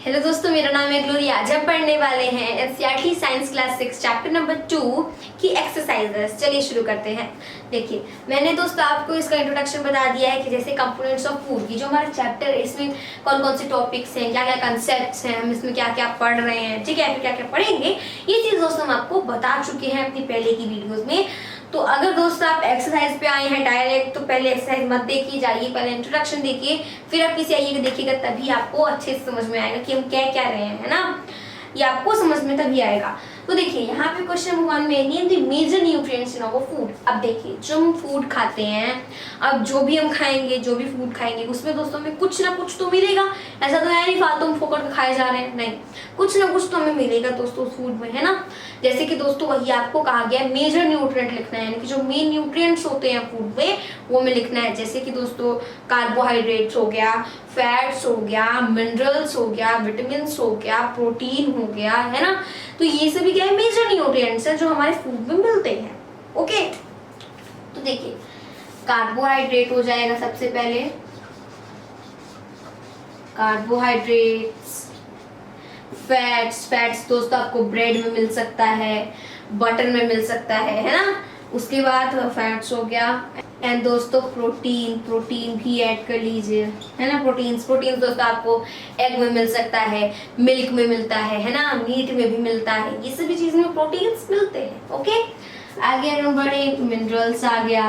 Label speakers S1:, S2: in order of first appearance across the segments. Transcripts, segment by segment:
S1: Hello दोस्तों, मेरा नाम है ग्लोरी। आज हम पढ़ने वाले हैं NCERT science class 6 chapter number 2 की एक्सरसाइजेस। चलिए शुरू करते हैं। देखिए, मैंने दोस्तों आपको इसका इंट्रोडक्शन बता दिया है कि जैसे कंपोनेंट्स ऑफ फूड की जो हमारा चैप्टर है, इसमें कौन कौन से टॉपिक्स हैं, क्या क्या कंसेप्ट्स हैं, हम इसमें क्या क्या पढ़ रहे हैं, ठीक है, फिर क्या क्या पढ़ेंगे, ये चीज़ दोस्तों हम आपको बता चुके हैं अपनी पहले की वीडियोज़ में। तो अगर दोस्तों आप एक्सरसाइज पे आए हैं डायरेक्ट, तो पहले एक्सरसाइज मत देखिए, जाइए पहले इंट्रोडक्शन देखिए, फिर आप किसी आइएगा देखिएगा, तभी आपको अच्छे से समझ में आएगा कि हम क्या क्या रहे हैं, है ना। ये आपको समझ में तभी आएगा। तो देखिए यहाँ पे क्वेश्चन नंबर 1 में name the major nutrients in our food. अब देखिए, जो हम फूड खाते हैं, अब जो भी हम खाएंगे, जो भी फूड खाएंगे, उसमें दोस्तों हमें कुछ ना कुछ तो मिलेगा। ऐसा तो है नहीं फालतू हम फोकट के खाए जा रहे हैं, नहीं, कुछ ना कुछ तो हमें मिलेगा दोस्तों फूड में, है ना। जैसे कि दोस्तों वही आपको कहा गया है मेजर न्यूट्रिएंट लिखना है, यानी कि जो मेन न्यूट्रिएंट्स होते हैं फूड में वो हमें लिखना है। जैसे कि दोस्तों कार्बोहाइड्रेट्स हो गया, फैट्स हो गया, मिनरल्स हो गया, विटामिन्स हो गया, प्रोटीन हो गया, है ना। तो ये सभी क्या है, मेजर न्यूट्रिएंट्स है जो हमारे फूड में मिलते हैं। ओके, तो देखिए कार्बोहाइड्रेट हो जाएगा सबसे पहले, कार्बोहाइड्रेट्स। फैट्स दोस्तों आपको ब्रेड में मिल सकता है, बटर में मिल सकता है ना। उसके बाद फैट्स हो गया। एंड दोस्तों प्रोटीन भी ऐड कर लीजिए, है ना। प्रोटीन दोस्तों आपको एग में मिल सकता है, मिल्क में मिलता है ना, मीट में भी मिलता है। ये सभी चीज़ में प्रोटीन्स मिलते हैं। ओके, आगे हम बढ़े, मिनरल्स आ गया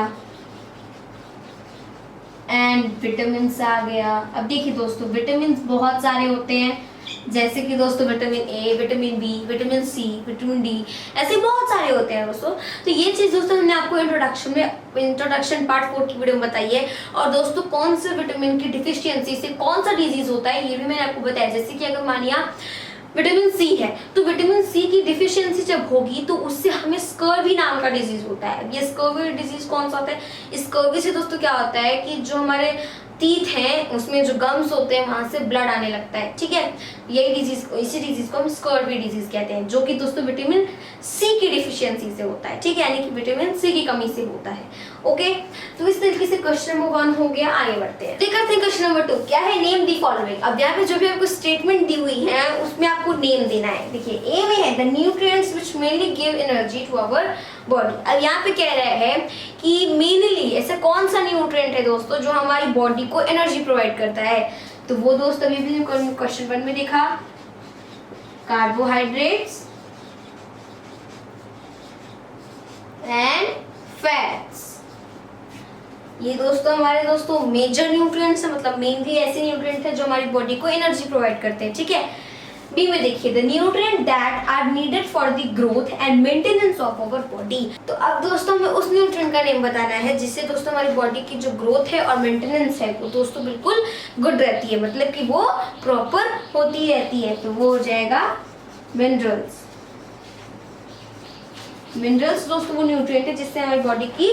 S1: एंड विटामिन आ गया। अब देखिए दोस्तों, विटामिन बहुत सारे होते हैं, जैसे कि दोस्तों vitamin A, vitamin B, vitamin C, vitamin D, ऐसे बहुत सारे होते हैं दोस्तों। तो ये चीज़ दोस्तों हमने आपको इंट्रोडक्शन पार्ट 4 की वीडियो में बताई है। और दोस्तों कौन से विटामिन की डिफिशियंसी से कौन सा डिजीज होता है ये भी मैंने आपको बताया। जैसे कि अगर मानिया विटामिन सी है, तो विटामिन सी की डिफिशियंसी जब होगी तो उससे हमें स्कर्वी नाम का डिजीज होता है। ये स्कर्वी डिजीज कौन सा होता है, स्कर्वी से दोस्तों क्या होता है कि जो हमारे टीथ हैं उसमें जो गम्स होते हैं वहां से ब्लड आने लगता है, ठीक है। यही डिजीज, इसी डिजीज को हम स्कर्वी डिजीज कहते हैं, जो कि दोस्तों विटामिन सी की डिफिशियंसी से होता है, ठीक है, यानी कि विटामिन सी की कमी से होता है। ओके, तो इस तरीके से क्वेश्चन नंबर 1 हो गया। आगे बढ़ते हैं, देखते हैं क्वेश्चन नंबर 2 क्या है। Name the following. अब यहाँ पे जो भी आपको स्टेटमेंट दी हुई है उसमें आपको नेम देना है। देखिए ए में है the nutrients which mainly give energy to our body. अब यहाँ पे कह रहे हैं कि मेनली ऐसा कौन सा न्यूट्रिएंट है दोस्तों जो हमारी बॉडी को एनर्जी प्रोवाइड करता है। तो वो दोस्त अभी भी क्वेश्चन 1 में देखा, कार्बोहाइड्रेट्स एंड फैट्स। ये दोस्तों हमारे दोस्तों मेजर न्यूट्रिएंट्स है, मतलब मेनली ऐसे न्यूट्रिएंट है जो हमारी बॉडी को एनर्जी प्रोवाइड करते हैं, ठीक है। बी में देखिए the nutrient that are needed for the growth and maintenance of our body. तो अब दोस्तों हमें उस न्यूट्रिएंट का नेम बताना है जिससे दोस्तों हमारी बॉडी की जो ग्रोथ है और मेंटेनेंस है वो दोस्तों बिल्कुल गुड रहती है, मतलब कि वो प्रॉपर होती रहती है। तो वो हो जाएगा मिनरल्स। मिनरल्स दोस्तों वो न्यूट्रिएंट है जिससे हमारी बॉडी की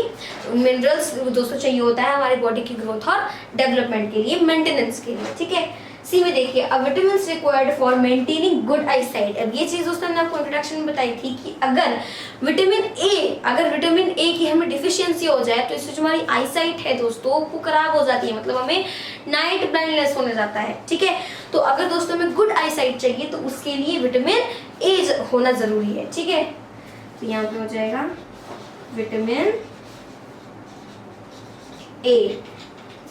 S1: मिनरल्स दोस्तों चाहिए होता है हमारी बॉडी की ग्रोथ और डेवलपमेंट के लिए, मेंटेनेंस के लिए, ठीक है। सी में देखिए a vitamins required for maintaining good eye sight. अब ये चीज दोस्तों मैंने आपको इंट्रोडक्शन में बताई थी कि अगर विटामिन ए की हमें डिफिशियंसी हो जाए तो इससे जो हमारी आई साइट है दोस्तों वो खराब हो जाती है, मतलब हमें नाइट ब्लाइंडनेस होने जाता है, ठीक है। तो अगर दोस्तों हमें गुड आई साइट चाहिए तो उसके लिए विटामिन ए होना जरूरी है, ठीक है। तो यहाँ पे हो जाएगा विटामिन ए।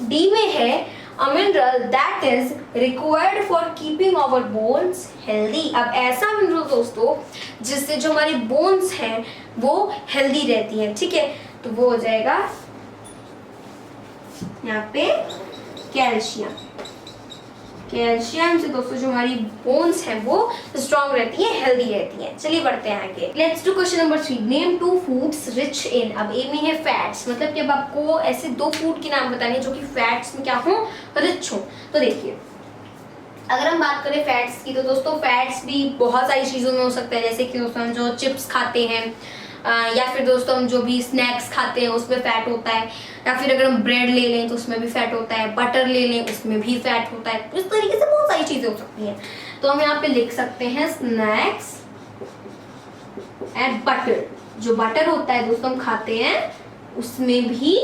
S1: डी में है a mineral that is required for keeping our bones healthy। अब ऐसा मिनरल दोस्तों जिससे जो हमारी बोन्स हैं वो हेल्दी रहती हैं, ठीक है। तो वो हो जाएगा यहाँ पे कैल्शियम। कैल्शियम से दोस्तों जो हमारी बोन्स हैं वो स्ट्रॉन्ग रहती है, हेल्दी रहती है। चलिए बढ़ते हैं आगे। Let's do question number 3 name 2 foods rich in. अब ए में है फैट्स, मतलब कि अब आपको ऐसे 2 फूड के नाम बताने जो कि फैट्स में क्या हो, रिच हो। तो देखिए अगर हम बात करें फैट्स की तो दोस्तों फैट्स भी बहुत सारी चीज़ों में हो सकता है, जैसे कि दोस्तों हम जो चिप्स खाते हैं या फिर दोस्तों हम जो भी स्नैक्स खाते हैं उसमें फैट होता है, या फिर अगर हम ब्रेड ले लें तो उसमें भी फैट होता है, बटर ले लें उसमें भी फैट होता है। इस तरीके से बहुत सारी चीज़ें हो सकती हैं। तो हम यहाँ पे लिख सकते हैं स्नैक्स एंड बटर। जो बटर होता है दोस्तों हम खाते हैं उसमें भी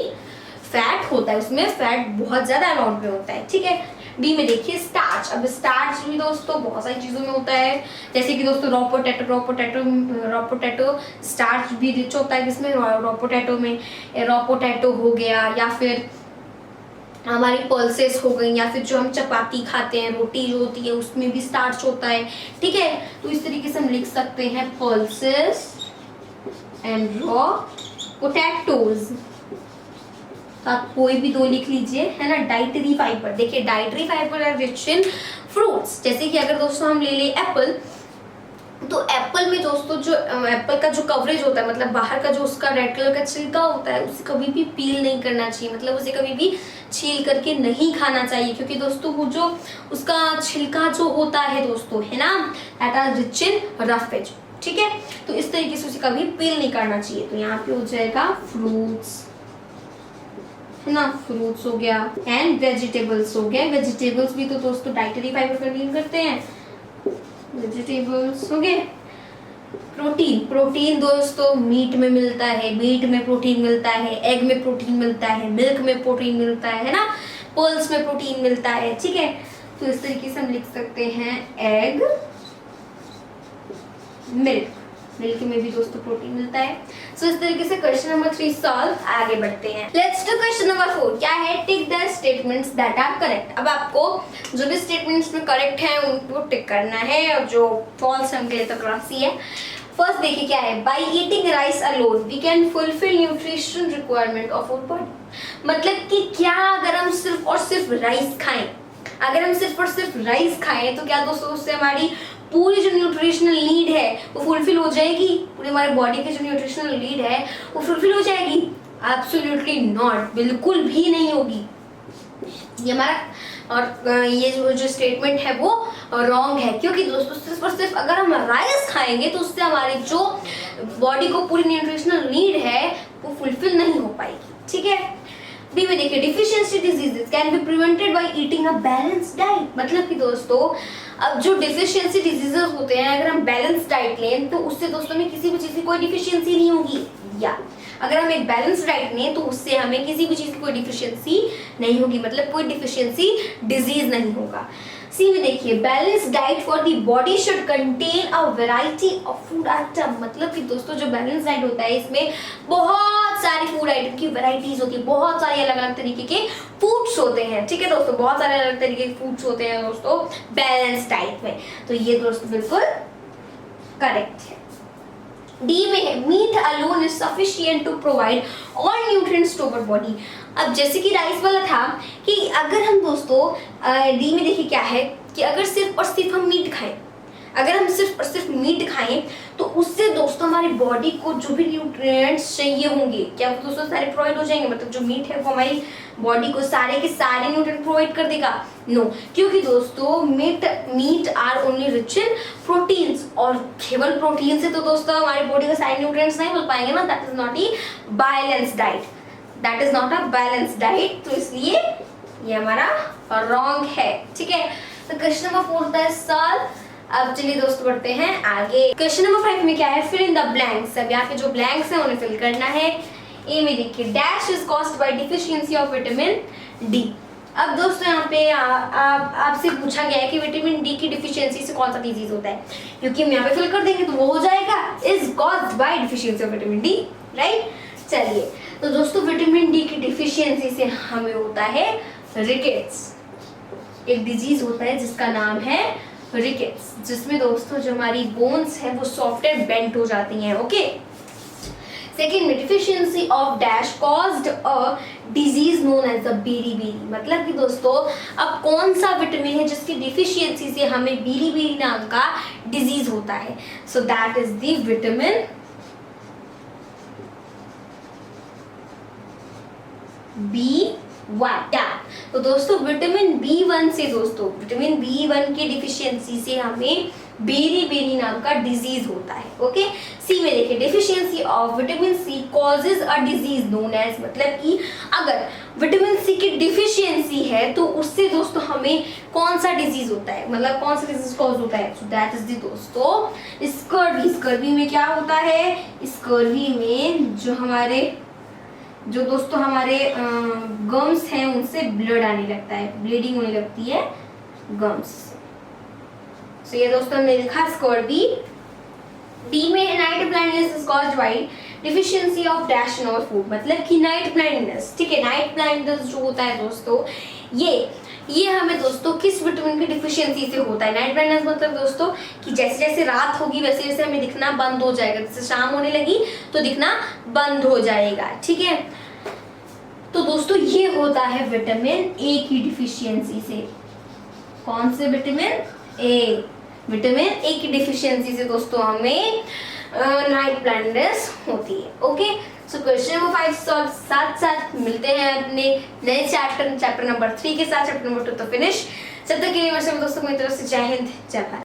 S1: फैट होता है, उसमें फैट बहुत ज़्यादा अमाउंट में होता है, ठीक है। बी में देखिए स्टार्च। अब स्टार्च भी दोस्तों बहुत सारी चीज़ों में होता है, जैसे कि दोस्तों रॉ पोटैटो स्टार्च भी रिच होता है, जिसमें रॉ पोटैटो में रॉ पोटैटो हो गया, या फिर हमारी पल्सेस हो गई, या फिर जो हम चपाती खाते हैं, रोटी जो होती है उसमें भी स्टार्च होता है, ठीक है। तो इस तरीके से हम लिख सकते हैं पल्सेस एंड रॉ पोटैटोज। आप कोई भी दो लिख लीजिए, है ना। डाइटरी फाइबर, देखिए dietary fibre are rich in fruits. जैसे कि अगर दोस्तों हम ले एप्पल, तो एप्पल में दोस्तों जो एप्पल का जो कवरेज होता है, मतलब बाहर का जो उसका रेड कलर का छिलका होता है, उसे कभी भी पील नहीं करना चाहिए, मतलब उसे कभी भी छील करके नहीं खाना चाहिए, क्योंकि दोस्तों वो जो उसका छिलका जो होता है दोस्तों, है ना, that are rich in roughage, ठीक है। तो इस तरीके से उसे कभी पील नहीं करना चाहिए। तो यहाँ पे हो जाएगा फ्रूट्स, है ना, फ्रूट्स हो गया, एंड वेजिटेबल्स हो गया। वेजिटेबल्स भी तो दोस्तों डाइटरी फाइबर कंटेन करते हैं, वेजिटेबल्स हो गए। प्रोटीन दोस्तों मीट में मिलता है, मीट में प्रोटीन मिलता है, एग में प्रोटीन मिलता है, मिल्क में प्रोटीन मिलता है ना, पल्स में प्रोटीन मिलता है, ठीक है। तो इस तरीके से हम लिख सकते हैं एग, मिल्क में भी दोस्तों प्रोटीन मिलता है। सो इस तरीके से क्वेश्चन नंबर 3 सॉल्व। आगे बढ़ते हैं, लेट्स डू क्वेश्चन नंबर 4। क्या है? Tick the statements that are correct. अब आपको जो भी स्टेटमेंट्स में करेक्ट है उनको टिक करना है, और जो फॉल्स है उनके लिए तो क्रॉसी है। फर्स्ट देखिए क्या है, by eating rice alone we can fulfil nutrition requirement of our body. मतलब कि क्या अगर हम सिर्फ और सिर्फ राइस खाएं, अगर हम सिर्फ और सिर्फ राइस खाएं तो क्या दोस्तों उससे हमारी पूरी जो न्यूट्रिशनल नीड है वो फुलफिल हो जाएगी? पूरी हमारे बॉडी की जो न्यूट्रिशनल नीड है वो फुलफिल हो जाएगी? एब्सोल्युटली नॉट, बिल्कुल भी नहीं होगी। ये हमारा और ये जो स्टेटमेंट है वो रॉन्ग है, क्योंकि दोस्तों सिर्फ और सिर्फ अगर हम राइस खाएंगे तो उससे हमारी जो बॉडी को पूरी न्यूट्रिशनल नीड है वो फुलफिल नहीं हो पाएगी, ठीक है। बी में देखिए deficiency diseases can be prevented by eating a balanced diet. मतलब कि दोस्तों अब जो डिफिशियंसी डिजीजेस होते हैं, अगर हम बैलेंस डाइट लें तो उससे दोस्तों में किसी भी चीज़ की कोई डिफिशियंसी नहीं होगी, या अगर हम एक बैलेंस डाइट लें तो उससे हमें किसी भी चीज़ की कोई डिफिशियंसी नहीं होगी, मतलब कोई डिफिशियंसी डिजीज नहीं होगा। सी में देखिए balance diet for the body should contain a variety of food item. मतलब कि दोस्तों जो बैलेंस डाइट होता है इसमें बहुत सारी फूड आइटम की वैरायटीज होती है, बहुत सारे अलग अलग तरीके के फूड्स होते हैं, ठीक है दोस्तों, बहुत सारे अलग तरीके के फूड्स होते हैं दोस्तों बैलेंस डाइट में। तो ये दोस्तों बिल्कुल करेक्ट है। डी में है meat alone is sufficient to provide all nutrients to our body. अब जैसे कि राइस वाला था कि अगर हम दोस्तों डी में देखिए क्या है कि अगर सिर्फ और सिर्फ हम मीट खाएं, अगर हम सिर्फ और सिर्फ मीट खाएं तो उससे दोस्तों हमारी बॉडी को जो भी न्यूट्रिएंट्स चाहिए होंगे क्या वो दोस्तों सारे प्रोवाइड हो जाएंगे? मतलब जो मीट है वो हमारी बॉडी को सारे के सारे न्यूट्रिएंट प्रोवाइड कर देगा? नो, क्योंकि दोस्तों meat are only rich in proteins, और केवल प्रोटीन से तो दोस्तों हमारी बॉडी को सारे न्यूट्रिएंट्स नहीं मिल पाएंगे ना। That is not a balance diet, that is not a balance diet. तो इसलिए ये हमारा रॉन्ग है, ठीक है। तो क्वेश्चन नंबर 4 होता है सॉल्व। अब चलिए दोस्तों बढ़ते हैं आगे। क्वेश्चन नंबर 5 में क्या है, फिल इन द ब्लैंक्स। अब यहाँ पे जो ब्लैंक्स है उन्हें फिल करना है। ए में देखिए dash is caused by deficiency of vitamin D. अब दोस्तों यहाँ पे आपसे पूछा गया है कि विटामिन डी की डिफिशियंसी से कौन सा डिजीज होता है, क्योंकि हम यहाँ पे फिल कर देंगे तो वो हो जाएगा is caused by deficiency of vitamin D, right. चलिए तो दोस्तों विटामिन डी की डिफिशियंसी से हमें होता है रिकेट्स। एक डिजीज होता है जिसका नाम है रिकेट्स, जिसमें दोस्तों जो हमारी बोन्स है वो सॉफ्ट एंड बेंट हो जाती हैं, ओके। सेकेंड में deficiency of dash caused a disease known as the beriberi. मतलब कि दोस्तों अब कौन सा विटामिन है जिसकी डिफिशियंसी से हमें बेरी-बेरी नाम का डिजीज होता है? So that is the vitamin B1। तो दोस्तों विटामिन B1 से दोस्तों विटामिन B1 की डिफिशियंसी से हमें बेरी-बेरी नाम का डिजीज होता है, ओके। सी में देखिए deficiency of vitamin C causes a disease known as. मतलब कि अगर विटामिन सी की डिफिशियंसी है तो उससे दोस्तों हमें कौन सा डिजीज होता है, मतलब कौन सा डिजीज कॉज होता है? सो दैट इज द दोस्तों स्कर्वी। स्कर्वी में क्या होता है? स्कर्वी में जो हमारे जो दोस्तों हमारे गम्स हैं उनसे ब्लड आने लगता है, ब्लीडिंग होने लगती है गम्स से। सो ये दोस्तों हमने लिखा स्कोर बी। डी में night blindness is caused by deficiency of dash in our food, मतलब कि नाइट ब्लाइंडनेस, ठीक है, नाइट ब्लाइंडनेस जो होता है दोस्तों ये हमें दोस्तों किस विटामिन की डिफिशियंसी से होता है। नाइट ब्लाइंडनेस मतलब दोस्तों कि जैसे जैसे रात होगी वैसे वैसे हमें दिखना बंद हो जाएगा, जैसे शाम होने लगी तो दिखना बंद हो जाएगा, ठीक है। तो दोस्तों ये होता है विटामिन ए की डिफिशियंसी से। कौन से विटामिन ए? विटामिन ए की डिफिशियंसी से दोस्तों हमें नाइट ब्लाइंडनेस होती है। Okay, so question number 5 solve साथ साथ मिलते हैं अपने नए चैप्टर नंबर 3 के साथ, चैप्टर नंबर 2 तो फिनिश। जब तक के लिए दोस्तों मेरी तरफ से जय हिंद, जय भारत।